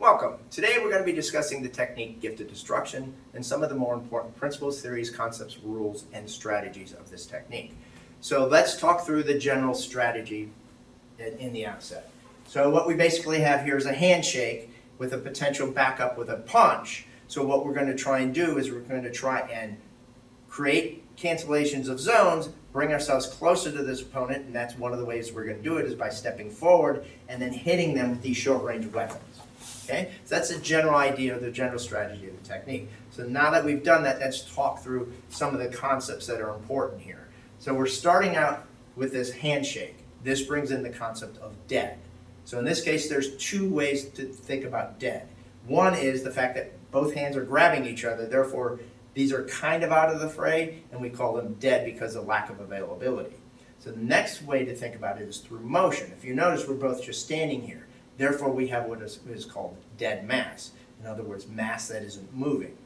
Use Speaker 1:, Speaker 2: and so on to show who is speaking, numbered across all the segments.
Speaker 1: Welcome. Today we're going to be discussing the technique gifted destruction and some of the more important principles, theories, concepts, rules, and strategies of this technique. So let's talk through the general strategy in the outset. So what we basically have here is a handshake with a potential backup with a punch. So what we're going to try and do is we're going to try and create cancellations of zones, bring ourselves closer to this opponent, and that's one of the ways we're going to do it is by stepping forward and then hitting them with these short-range weapons. Okay, so that's the general idea, the general strategy of the technique. So now that we've done that, let's talk through some of the concepts that are important here. So we're starting out with this handshake. This brings in the concept of dead. So in this case, there's two ways to think about dead. One is the fact that both hands are grabbing each other, therefore these are kind of out of the fray, and we call them dead because of lack of availability. So the next way to think about it is through motion. If you notice, we're both just standing here. Therefore, we have what is called dead mass. In other words, mass that isn't moving.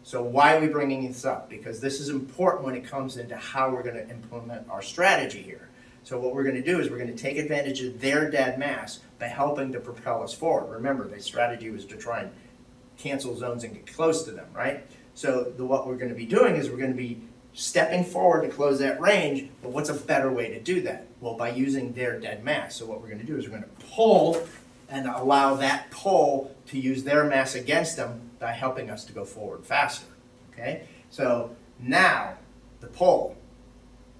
Speaker 1: So why are we bringing this up? Because this is important when it comes into how we're going to implement our strategy here. So what we're going to do is we're going to take advantage of their dead mass by helping to propel us forward. Remember, the strategy was to try and cancel zones and get close to them, right? So what we're going to be doing is we're going to be stepping forward to close that range, but what's a better way to do that? Well, by using their dead mass. So what we're going to do is we're going to pull and allow that pull to use their mass against them by helping us to go forward faster, okay? So now, the pull.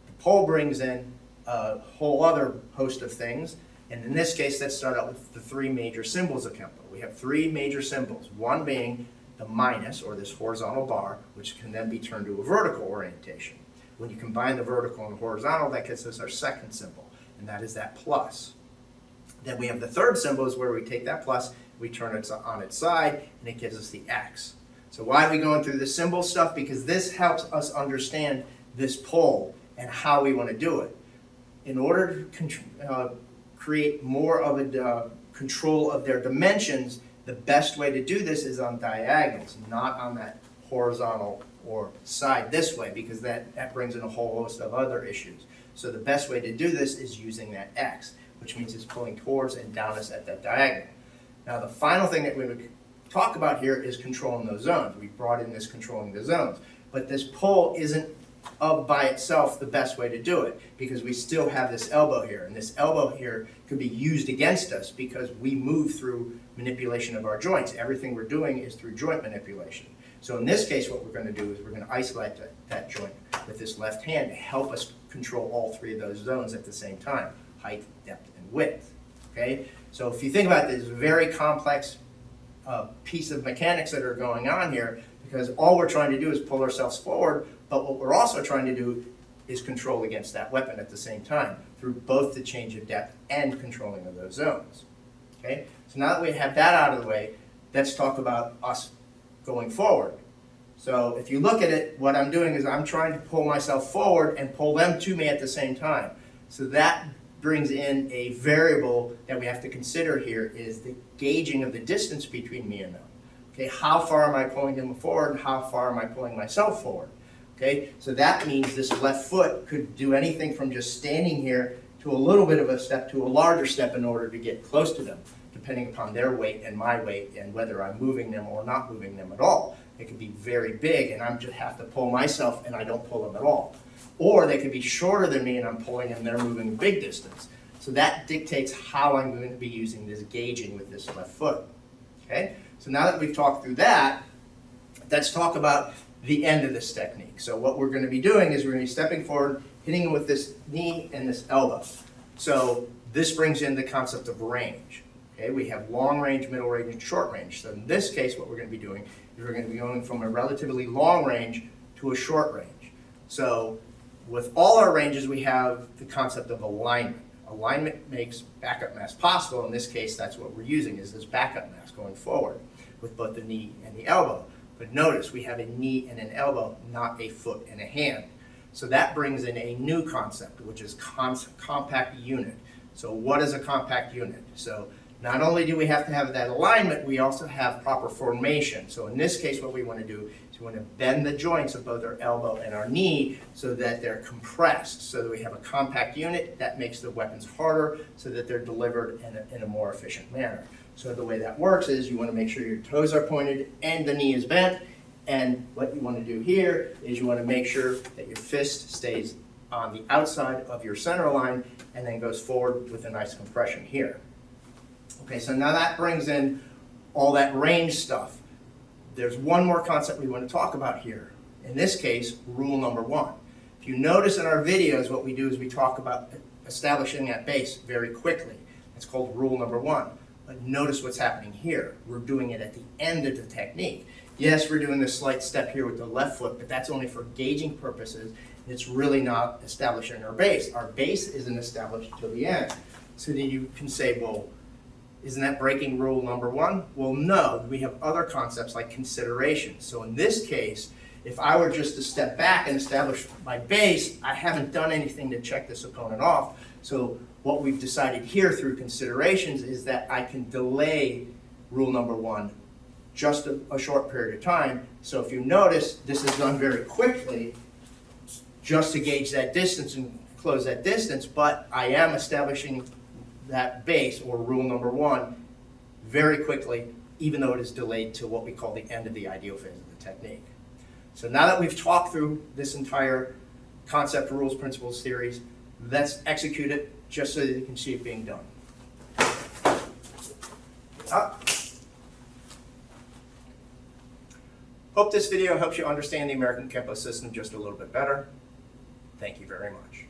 Speaker 1: The pull brings in a whole other host of things, and in this case, let's start out with the three major symbols of Kenpo. We have three major symbols, one being the minus, or this horizontal bar, which can then be turned to a vertical orientation. When you combine the vertical and the horizontal, that gets us our second symbol, and that is that plus. Then we have the third symbol is where we take that plus, we turn it on its side, and it gives us the X. So why are we going through the symbol stuff? Because this helps us understand this pull and how we want to do it. In order to create more of a control of their dimensions, the best way to do this is on diagonals, not on that horizontal or side this way, because that brings in a whole host of other issues. So the best way to do this is using that X, which means it's pulling towards and down us at that diagonal. Now the final thing that we would talk about here is controlling those zones. We brought in this controlling the zones, but this pull isn't by itself the best way to do it, because we still have this elbow here, and this elbow here could be used against us because we move through manipulation of our joints. Everything we're doing is through joint manipulation. So in this case, what we're going to do is we're going to isolate that joint with this left hand to help us control all three of those zones at the same time: height, depth, and width. Okay? So if you think about this, very complex piece of mechanics that are going on here, because all we're trying to do is pull ourselves forward, but what we're also trying to do is control against that weapon at the same time through both the change of depth and controlling of those zones. Okay? So now that we have that out of the way, let's talk about us going forward. So if you look at it, what I'm doing is I'm trying to pull myself forward and pull them to me at the same time. So that brings in a variable that we have to consider here is the gauging of the distance between me and them. Okay, how far am I pulling them forward and how far am I pulling myself forward? Okay, so that means this left foot could do anything from just standing here to a little bit of a step to a larger step in order to get close to them, depending upon their weight and my weight and whether I'm moving them or not moving them at all. It could be very big and I just have to pull myself and I don't pull them at all. Or they could be shorter than me and I'm pulling and they're moving a big distance. So that dictates how I'm going to be using this gauging with this left foot. Okay? So now that we've talked through that, let's talk about the end of this technique. So what we're going to be doing is we're going to be stepping forward, hitting them with this knee and this elbow. So this brings in the concept of range. Okay? We have long range, middle range, and short range. So in this case, what we're going to be doing is we're going to be going from a relatively long range to a short range. So with all our ranges, we have the concept of alignment. Alignment makes backup mass possible. In this case, that's what we're using, is this backup mass going forward with both the knee and the elbow. But notice we have a knee and an elbow, not a foot and a hand. So that brings in a new concept, which is compact unit. So what is a compact unit? So not only do we have to have that alignment, we also have proper formation. So in this case, what we want to do is we want to bend the joints of both our elbow and our knee so that they're compressed, so that we have a compact unit that makes the weapons harder so that they're delivered in a more efficient manner. So the way that works is you want to make sure your toes are pointed and the knee is bent. And what you want to do here is you want to make sure that your fist stays on the outside of your center line and then goes forward with a nice compression here. Okay, so now that brings in all that range stuff. There's one more concept we want to talk about here. In this case, rule number 1. If you notice in our videos, what we do is we talk about establishing that base very quickly. It's called rule number 1. But notice what's happening here. We're doing it at the end of the technique. Yes, we're doing this slight step here with the left foot, but that's only for gauging purposes. It's really not establishing our base. Our base isn't established until the end. So then you can say, well, isn't that breaking rule number 1? Well, no. We have other concepts like consideration. So in this case, if I were just to step back and establish my base, I haven't done anything to check this opponent off. So what we've decided here through considerations is that I can delay rule number 1 just a short period of time. So if you notice, this is done very quickly just to gauge that distance and close that distance, but I am establishing that base, or rule number 1, very quickly, even though it is delayed to what we call the end of the ideal phase of the technique. So now that we've talked through this entire concept, rules, principles, theories, let's execute it just so that you can see it being done. Up. Hope this video helps you understand the American Kenpo system just a little bit better. Thank you very much.